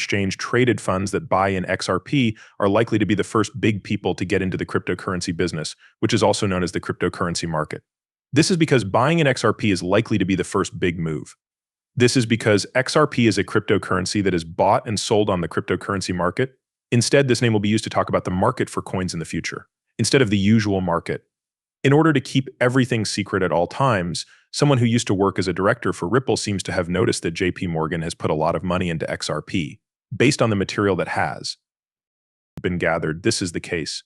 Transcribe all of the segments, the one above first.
exchange-traded funds that buy in XRP are likely to be the first big people to get into the cryptocurrency business, which is also known as the cryptocurrency market. This is because buying in XRP is likely to be the first big move. This is because XRP is a cryptocurrency that is bought and sold on the cryptocurrency market. Instead, this name will be used to talk about the market for coins in the future, instead of the usual market. In order to keep everything secret at all times, someone who used to work as a director for Ripple seems to have noticed that JP Morgan has put a lot of money into XRP. Based on the material that has been gathered, this is the case.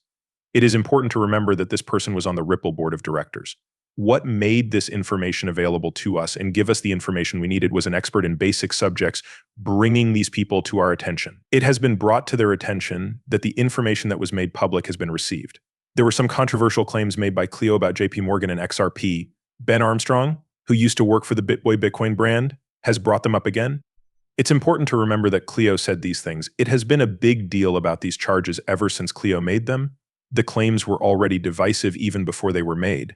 It is important to remember that this person was on the Ripple board of directors. What made this information available to us and give us the information we needed was an expert in basic subjects bringing these people to our attention. It has been brought to their attention that the information that was made public has been received. There were some controversial claims made by Clio about JP Morgan and XRP. Ben Armstrong, who used to work for the BitBoy Bitcoin brand, has brought them up again. It's important to remember that Clio said these things. It has been a big deal about these charges ever since Clio made them. The claims were already divisive even before they were made.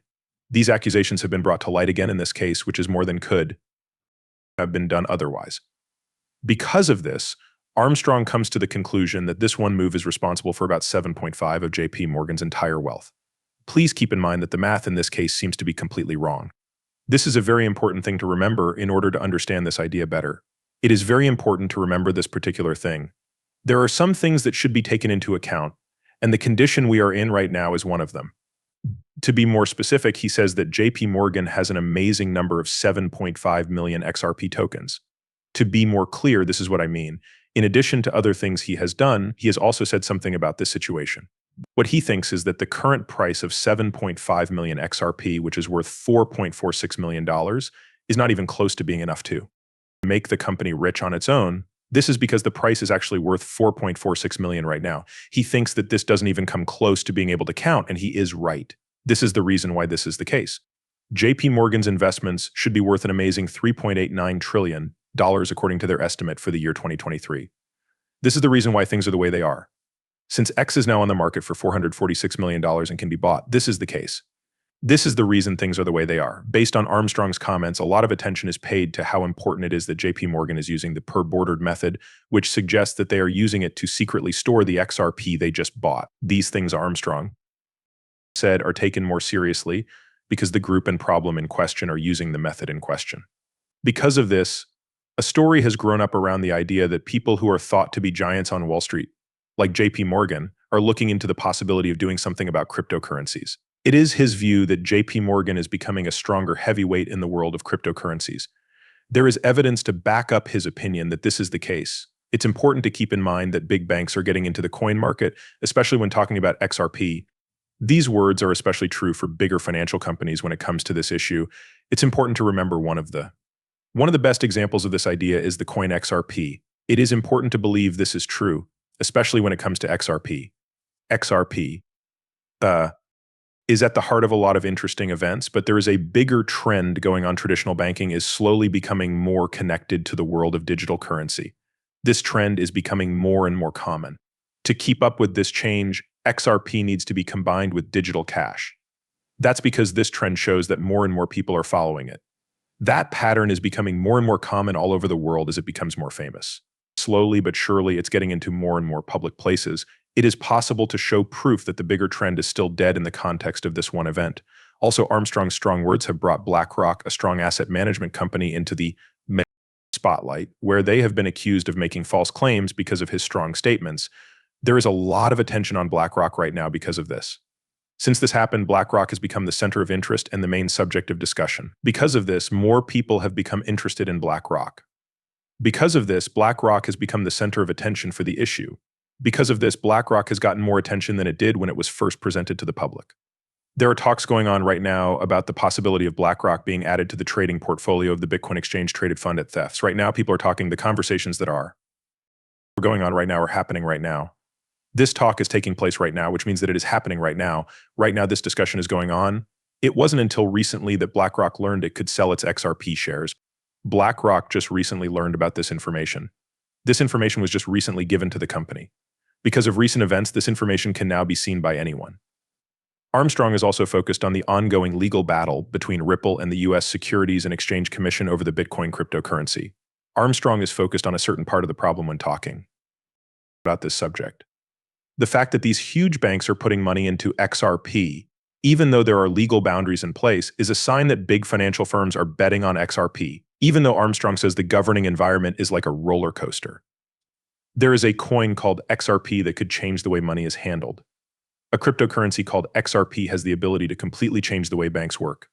These accusations have been brought to light again in this case, which is more than could have been done otherwise. Because of this, Armstrong comes to the conclusion that this one move is responsible for about 7.5 of JP Morgan's entire wealth. Please keep in mind that the math in this case seems to be completely wrong. This is a very important thing to remember in order to understand this idea better. It is very important to remember this particular thing. There are some things that should be taken into account, and the condition we are in right now is one of them. To be more specific, he says that JP Morgan has an amazing number of 7.5 million XRP tokens. To be more clear, this is what I mean. In addition to other things he has done, he has also said something about this situation. What he thinks is that the current price of 7.5 million XRP, which is worth $4.46 million, is not even close to being enough to make the company rich on its own. This is because the price is actually worth 4.46 million right now. He thinks that this doesn't even come close to being able to count, and he is right. This is the reason why this is the case. JP Morgan's investments should be worth an amazing $3.89 trillion according to their estimate for the year 2023. This is the reason why things are the way they are. Since X is now on the market for $446 million and can be bought, this is the case. This is the reason things are the way they are. Based on Armstrong's comments, a lot of attention is paid to how important it is that JP Morgan is using the per-bordered method, which suggests that they are using it to secretly store the XRP they just bought. These things, Armstrong said, are taken more seriously because the group and problem in question are using the method in question. Because of this, a story has grown up around the idea that people who are thought to be giants on Wall Street, like JP Morgan, are looking into the possibility of doing something about cryptocurrencies. It is his view that JP Morgan is becoming a stronger heavyweight in the world of cryptocurrencies. There is evidence to back up his opinion that this is the case. It's important to keep in mind that big banks are getting into the coin market, especially when talking about XRP. These words are especially true for bigger financial companies when it comes to this issue. It's important to remember one of the best examples of this idea is the coin XRP. It is important to believe this is true, especially when it comes to XRP. XRP is at the heart of a lot of interesting events, but there is a bigger trend going on. Traditional banking is slowly becoming more connected to the world of digital currency. This trend is becoming more and more common. To keep up with this change, XRP needs to be combined with digital cash. That's because this trend shows that more and more people are following it. That pattern is becoming more and more common all over the world as it becomes more famous. Slowly but surely, it's getting into more and more public places. It is possible to show proof that the bigger trend is still dead in the context of this one event. Also, Armstrong's strong words have brought BlackRock, a strong asset management company, into the spotlight, where they have been accused of making false claims because of his strong statements. There is a lot of attention on BlackRock right now because of this. Since this happened, BlackRock has become the center of interest and the main subject of discussion. Because of this, more people have become interested in BlackRock. Because of this, BlackRock has become the center of attention for the issue. Because of this, BlackRock has gotten more attention than it did when it was first presented to the public. There are talks going on right now about the possibility of BlackRock being added to the trading portfolio of the Bitcoin exchange-traded fund ethereum. Right now, people are talking, the conversations that are going on right now are happening right now. This talk is taking place right now, which means that it is happening right now. Right now, this discussion is going on. It wasn't until recently that BlackRock learned it could sell its XRP shares. BlackRock just recently learned about this information. This information was just recently given to the company. Because of recent events, this information can now be seen by anyone. Armstrong is also focused on the ongoing legal battle between Ripple and the U.S. Securities and Exchange Commission over the Bitcoin cryptocurrency. Armstrong is focused on a certain part of the problem when talking about this subject. The fact that these huge banks are putting money into XRP, even though there are legal boundaries in place, is a sign that big financial firms are betting on XRP, even though Armstrong says the governing environment is like a roller coaster. There is a coin called XRP that could change the way money is handled. A cryptocurrency called XRP has the ability to completely change the way banks work.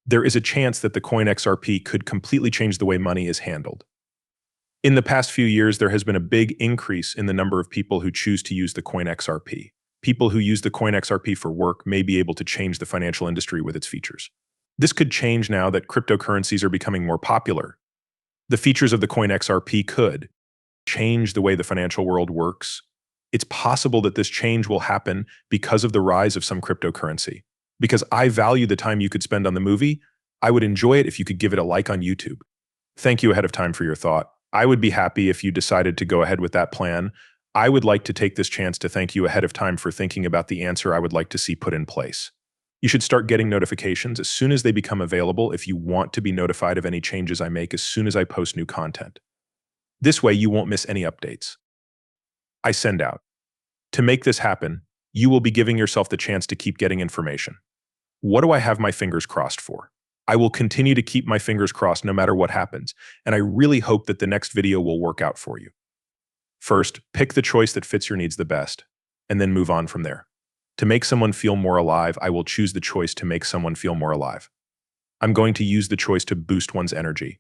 There is a chance that the coin XRP could completely change the way money is handled. In the past few years, there has been a big increase in the number of people who choose to use the coin XRP. People who use the coin XRP for work may be able to change the financial industry with its features. This could change now that cryptocurrencies are becoming more popular. The features of the coin XRP could change the way the financial world works. It's possible that this change will happen because of the rise of some cryptocurrency. Because I value the time you could spend on the movie, I would enjoy it if you could give it a like on YouTube. Thank you ahead of time for your thought. I would be happy if you decided to go ahead with that plan. I would like to take this chance to thank you ahead of time for thinking about the answer I would like to see put in place. You should start getting notifications as soon as they become available if you want to be notified of any changes I make as soon as I post new content. This way, you won't miss any updates I send out. To make this happen, you will be giving yourself the chance to keep getting information. What do I have my fingers crossed for? I will continue to keep my fingers crossed no matter what happens, and I really hope that the next video will work out for you. First, pick the choice that fits your needs the best, and then move on from there. To make someone feel more alive, I will choose the choice to make someone feel more alive. I'm going to use the choice to boost one's energy.